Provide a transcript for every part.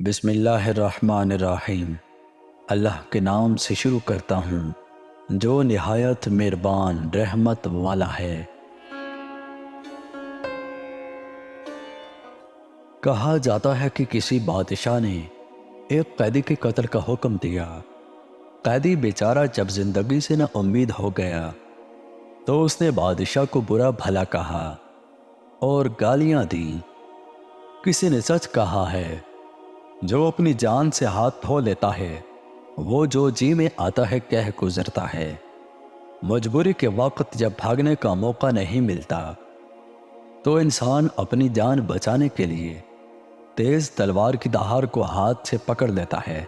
بسم اللہ الرحمن الرحیم۔ اللہ کے نام سے شروع کرتا ہوں جو نہایت مہربان رحمت والا ہے۔ کہا جاتا ہے کہ کسی بادشاہ نے ایک قیدی کے قتل کا حکم دیا۔ قیدی بیچارہ جب زندگی سے نا امید ہو گیا تو اس نے بادشاہ کو برا بھلا کہا اور گالیاں دیں۔ کسی نے سچ کہا ہے، جو اپنی جان سے ہاتھ دھو لیتا ہے وہ جو جی میں آتا ہے کہہ گزرتا ہے۔ مجبوری کے وقت جب بھاگنے کا موقع نہیں ملتا تو انسان اپنی جان بچانے کے لیے تیز تلوار کی دھار کو ہاتھ سے پکڑ لیتا ہے۔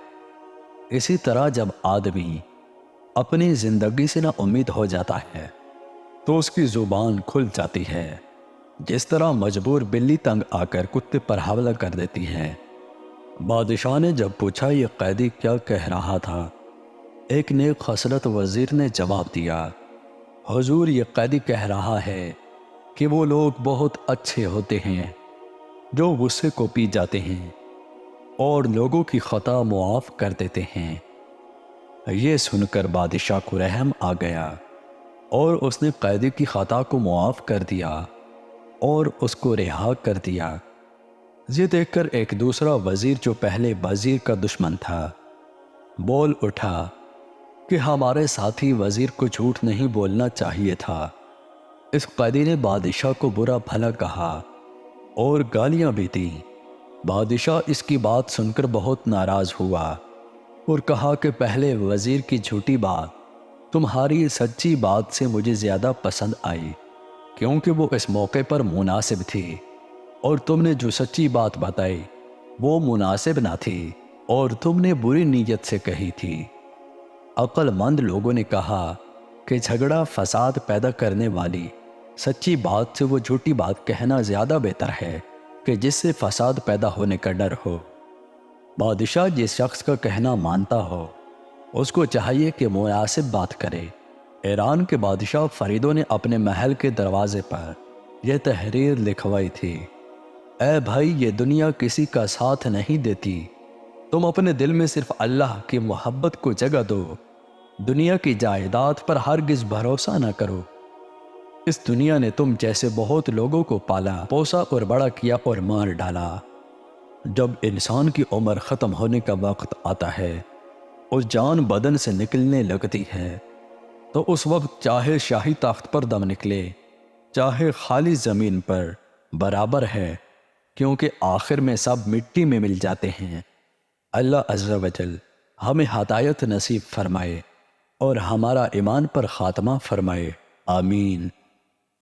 اسی طرح جب آدمی اپنی زندگی سے نا امید ہو جاتا ہے تو اس کی زبان کھل جاتی ہے، جس طرح مجبور بلی تنگ آ کر کتے پر حملہ کر دیتی ہے۔ بادشاہ نے جب پوچھا یہ قیدی کیا کہہ رہا تھا، ایک نیک خصلت وزیر نے جواب دیا، حضور یہ قیدی کہہ رہا ہے کہ وہ لوگ بہت اچھے ہوتے ہیں جو غصے کو پی جاتے ہیں اور لوگوں کی خطا معاف کر دیتے ہیں۔ یہ سن کر بادشاہ کو رحم آ گیا اور اس نے قیدی کی خطا کو معاف کر دیا اور اس کو رہا کر دیا۔ یہ دیکھ کر ایک دوسرا وزیر جو پہلے وزیر کا دشمن تھا بول اٹھا کہ ہمارے ساتھی وزیر کو جھوٹ نہیں بولنا چاہیے تھا۔ اس قیدی نے بادشاہ کو برا بھلا کہا اور گالیاں بھی دیں۔ بادشاہ اس کی بات سن کر بہت ناراض ہوا اور کہا کہ پہلے وزیر کی جھوٹی بات تمہاری سچی بات سے مجھے زیادہ پسند آئی، کیونکہ وہ اس موقع پر مناسب تھی، اور تم نے جو سچی بات بتائی وہ مناسب نہ تھی اور تم نے بری نیت سے کہی تھی۔ عقل مند لوگوں نے کہا کہ جھگڑا فساد پیدا کرنے والی سچی بات سے وہ جھوٹی بات کہنا زیادہ بہتر ہے کہ جس سے فساد پیدا ہونے کا ڈر ہو۔ بادشاہ جس شخص کا کہنا مانتا ہو اس کو چاہیے کہ مناسب بات کرے۔ ایران کے بادشاہ فریدوں نے اپنے محل کے دروازے پر یہ تحریر لکھوائی تھی، اے بھائی یہ دنیا کسی کا ساتھ نہیں دیتی، تم اپنے دل میں صرف اللہ کی محبت کو جگہ دو، دنیا کی جائیداد پر ہرگز بھروسہ نہ کرو۔ اس دنیا نے تم جیسے بہت لوگوں کو پالا پوسا اور بڑا کیا اور مار ڈالا۔ جب انسان کی عمر ختم ہونے کا وقت آتا ہے اور جان بدن سے نکلنے لگتی ہے تو اس وقت چاہے شاہی تخت پر دم نکلے چاہے خالی زمین پر برابر ہے، کیونکہ آخر میں سب مٹی میں مل جاتے ہیں۔ اللہ عز و جل ہمیں ہدایت نصیب فرمائے اور ہمارا ایمان پر خاتمہ فرمائے، آمین۔